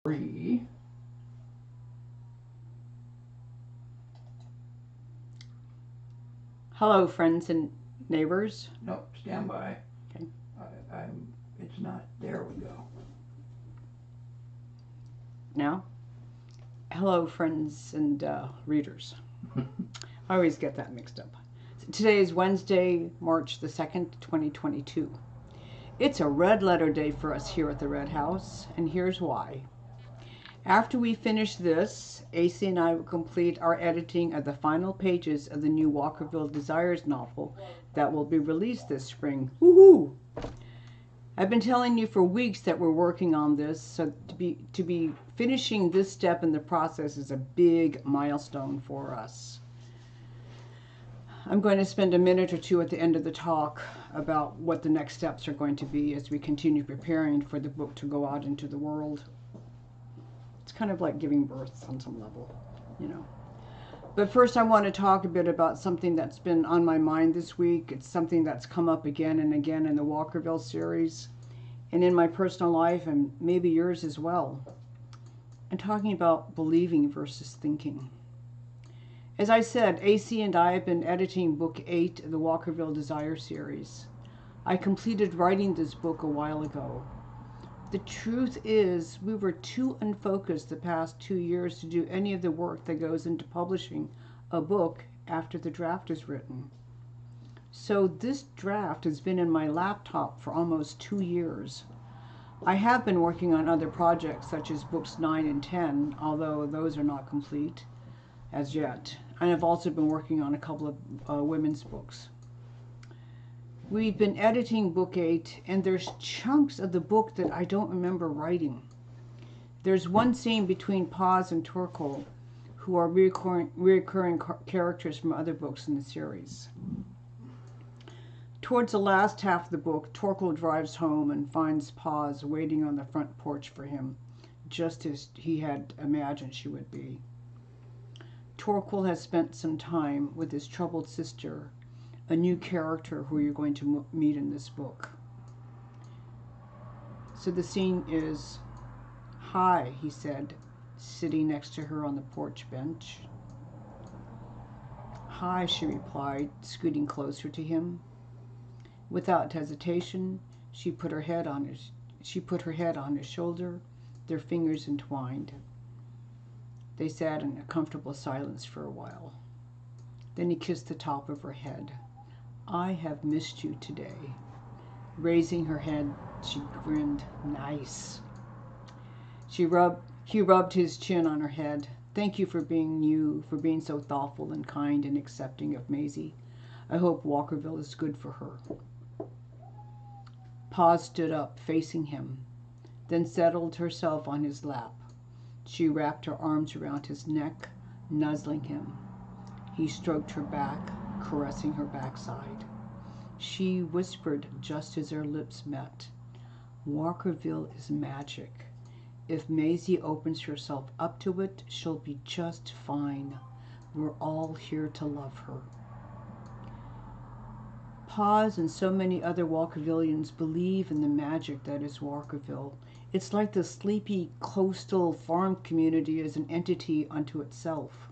3. Hello, friends and neighbors. Nope, stand by. Okay. It's not. There we go. Now, hello, friends and readers. I always get that mixed up. Today is Wednesday, March the 2nd, 2022. It's a red letter day for us here at the Red House, and here's why. After we finish this, AC and I will complete our editing of the final pages of the new Walkerville Desires novel that will be released this spring. Woohoo! I've been telling you for weeks that we're working on this, so to be finishing this step in the process is a big milestone for us. I'm going to spend a minute or two at the end of the talk about what the next steps are going to be as we continue preparing for the book to go out into the world. It's kind of like giving birth on some level, you know. But first I want to talk a bit about something that's been on my mind this week. It's something that's come up again and again in the Walkerville series and in my personal life and maybe yours as well. I'm talking about believing versus thinking. As I said, AC and I have been editing book 8 of the Walkerville Desires series. I completed writing this book a while ago. The truth is, we were too unfocused the past 2 years to do any of the work that goes into publishing a book after the draft is written. So this draft has been in my laptop for almost 2 years. I have been working on other projects such as books 9 and 10, although those are not complete as yet. And I've also been working on a couple of women's books. We've been editing book 8, and there's chunks of the book that I don't remember writing. There's one scene between Paz and Torkel, who are recurring characters from other books in the series. Towards the last half of the book, Torkel drives home and finds Paz waiting on the front porch for him, just as he had imagined she would be. Torkel has spent some time with his troubled sister, a new character who you're going to meet in this book. So the scene is, "Hi," he said, sitting next to her on the porch bench. "Hi," she replied, scooting closer to him. Without hesitation, she put her head on his shoulder, their fingers entwined. They sat in a comfortable silence for a while. Then he kissed the top of her head. "I have missed you today." Raising her head, she grinned. "Nice." He rubbed his chin on her head. "Thank you for being you, for being so thoughtful and kind and accepting of Maisie. I hope Walkerville is good for her." Paz stood up, facing him, then settled herself on his lap. She wrapped her arms around his neck, nuzzling him. He stroked her back, caressing her backside. She whispered just as their lips met, "Walkerville is magic. If Maisie opens herself up to it, she'll be just fine. We're all here to love her." Paz and so many other Walkervillians believe in the magic that is Walkerville. It's like the sleepy coastal farm community is an entity unto itself.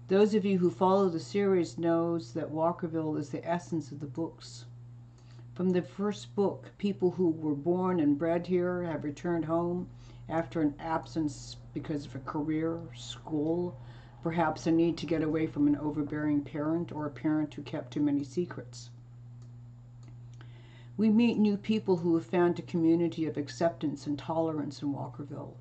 Those of you who follow the series knows that Walkerville is the essence of the books. From the first book, people who were born and bred here have returned home after an absence because of a career, school, perhaps a need to get away from an overbearing parent or a parent who kept too many secrets. We meet new people who have found a community of acceptance and tolerance in Walkerville.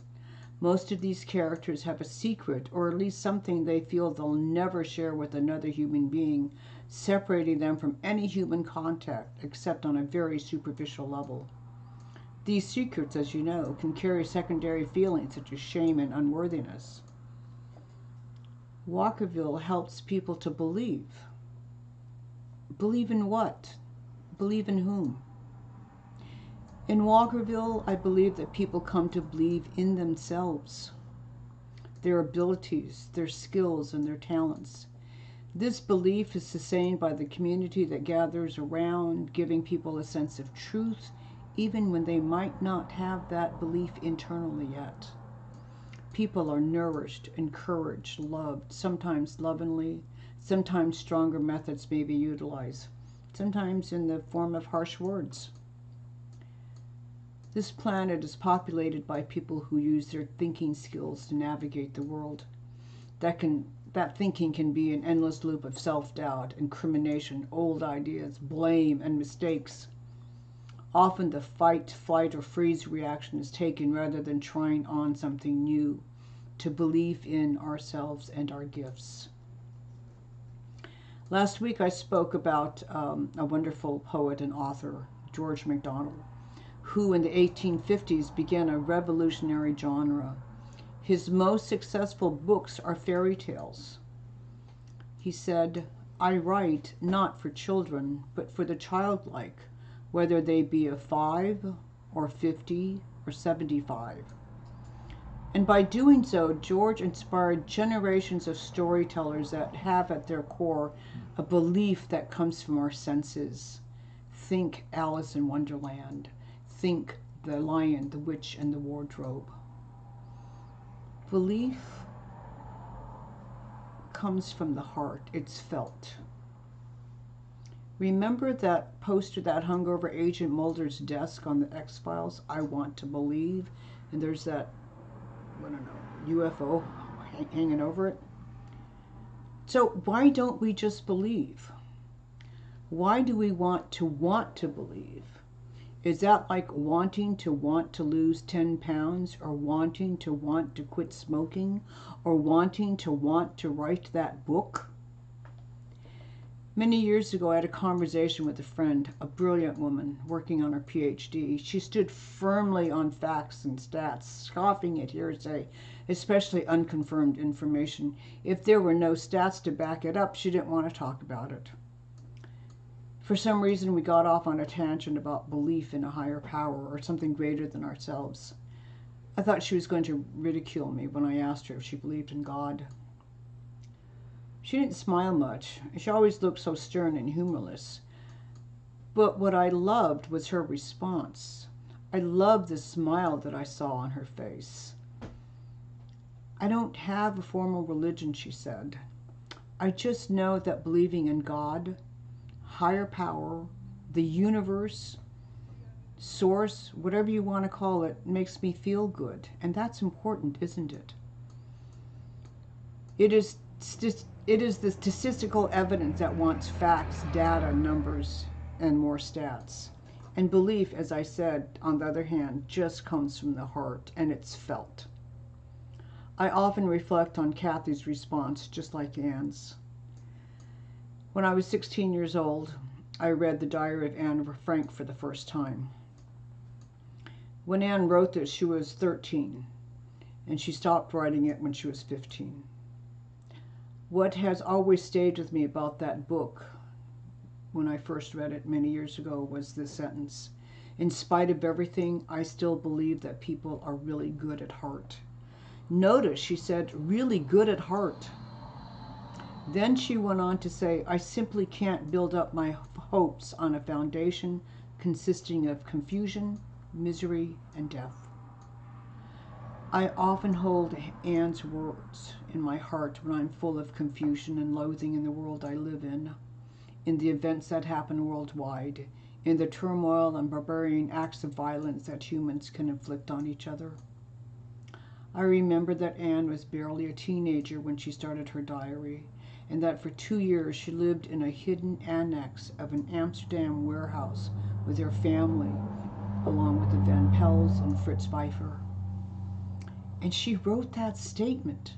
Most of these characters have a secret, or at least something they feel they'll never share with another human being, separating them from any human contact except on a very superficial level. These secrets, as you know, can carry secondary feelings such as shame and unworthiness. Walkerville helps people to believe. Believe in what? Believe in whom? In Walkerville, I believe that people come to believe in themselves, their abilities, their skills, and their talents. This belief is sustained by the community that gathers around, giving people a sense of truth, even when they might not have that belief internally yet. People are nourished, encouraged, loved, sometimes lovingly, sometimes stronger methods may be utilized, sometimes in the form of harsh words. This planet is populated by people who use their thinking skills to navigate the world. That thinking can be an endless loop of self-doubt, incrimination, old ideas, blame, and mistakes. Often the fight, flight, or freeze reaction is taken rather than trying on something new, to believe in ourselves and our gifts. Last week I spoke about a wonderful poet and author, George MacDonald, who in the 1850s began a revolutionary genre. His most successful books are fairy tales. He said, "I write not for children, but for the childlike, whether they be of 5 or 50 or 75. And by doing so, George inspired generations of storytellers that have at their core a belief that comes from our senses. Think Alice in Wonderland. Think The Lion, the Witch, and the Wardrobe. Belief comes from the heart. It's felt. Remember that poster that hung over Agent Mulder's desk on the X-Files? I want to believe. And there's that, I don't know, UFO hanging over it. So why don't we just believe? Why do we want to believe? Is that like wanting to lose 10 pounds, or wanting to quit smoking, or wanting to write that book? Many years ago, I had a conversation with a friend, a brilliant woman working on her PhD. She stood firmly on facts and stats, scoffing at hearsay, especially unconfirmed information. If there were no stats to back it up, she didn't want to talk about it. For some reason, we got off on a tangent about belief in a higher power or something greater than ourselves. I thought she was going to ridicule me when I asked her if she believed in God. She didn't smile much. She always looked so stern and humorless. But what I loved was her response. I loved the smile that I saw on her face. I don't have a formal religion, she said. I just know that believing in God, higher power, the universe, source, whatever you want to call it, makes me feel good. And that's important, isn't it? It is the statistical evidence that wants facts, data, numbers, and more stats. And belief, as I said, on the other hand, just comes from the heart, and it's felt. I often reflect on Kathy's response, just like Anne's. When I was 16 years old, I read the Diary of Anne Frank for the first time. When Anne wrote this, she was 13, and she stopped writing it when she was 15. What has always stayed with me about that book, when I first read it many years ago, was this sentence: "In spite of everything, I still believe that people are really good at heart." Notice she said, really good at heart. Then she went on to say, "I simply can't build up my hopes on a foundation consisting of confusion, misery, and death." I often hold Anne's words in my heart when I'm full of confusion and loathing in the world I live in the events that happen worldwide, in the turmoil and barbarian acts of violence that humans can inflict on each other. I remember that Anne was barely a teenager when she started her diary, and that for 2 years she lived in a hidden annex of an Amsterdam warehouse with her family, along with the Van Pels and Fritz Pfeiffer. And she wrote that statement: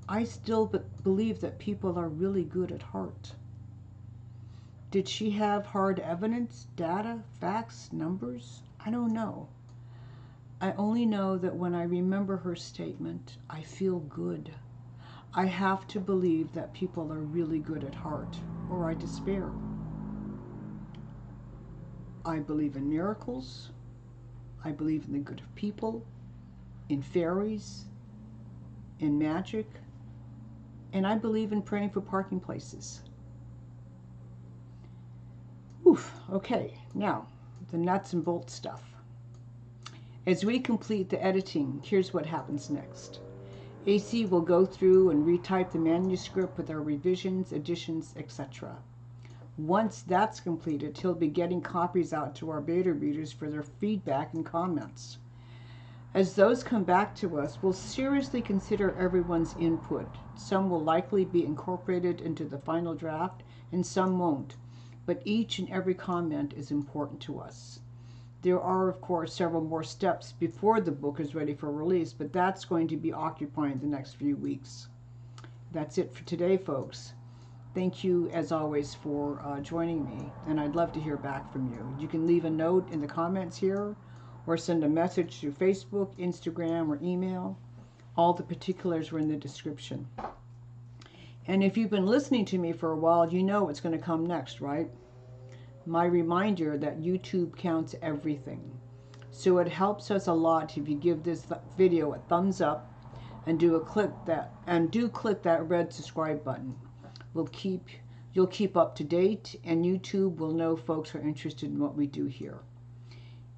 "I still believe that people are really good at heart." Did she have hard evidence, data, facts, numbers? I don't know. I only know that when I remember her statement, I feel good. I have to believe that people are really good at heart, or I despair. I believe in miracles. I believe in the good of people, in fairies, in magic, and I believe in praying for parking places. Oof, okay, now, the nuts and bolts stuff. As we complete the editing, here's what happens next. AC will go through and retype the manuscript with our revisions, additions, etc. Once that's completed, he'll be getting copies out to our beta readers for their feedback and comments. As those come back to us, we'll seriously consider everyone's input. Some will likely be incorporated into the final draft, and some won't. But each and every comment is important to us. There are, of course, several more steps before the book is ready for release, but that's going to be occupying the next few weeks. That's it for today, folks. Thank you, as always, for joining me, and I'd love to hear back from you. You can leave a note in the comments here, or send a message through Facebook, Instagram, or email. All the particulars were in the description. And if you've been listening to me for a while, you know what's going to come next, right? My reminder that YouTube counts everything. So it helps us a lot if you give this video a thumbs up and click that red subscribe button. You'll keep up to date, and YouTube will know folks are interested in what we do here.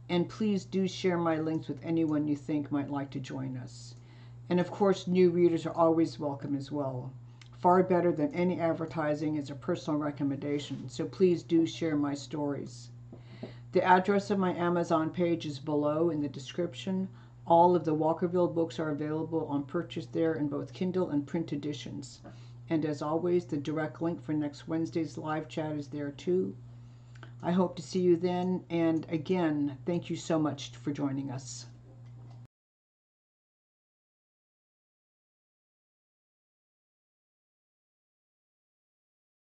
And please do share my links with anyone you think might like to join us. And of course, new readers are always welcome as well. Far better than any advertising is a personal recommendation, so please do share my stories. The address of my Amazon page is below in the description. All of the Walkerville books are available on purchase there in both Kindle and print editions. And as always, the direct link for next Wednesday's live chat is there too. I hope to see you then, and again, thank you so much for joining us.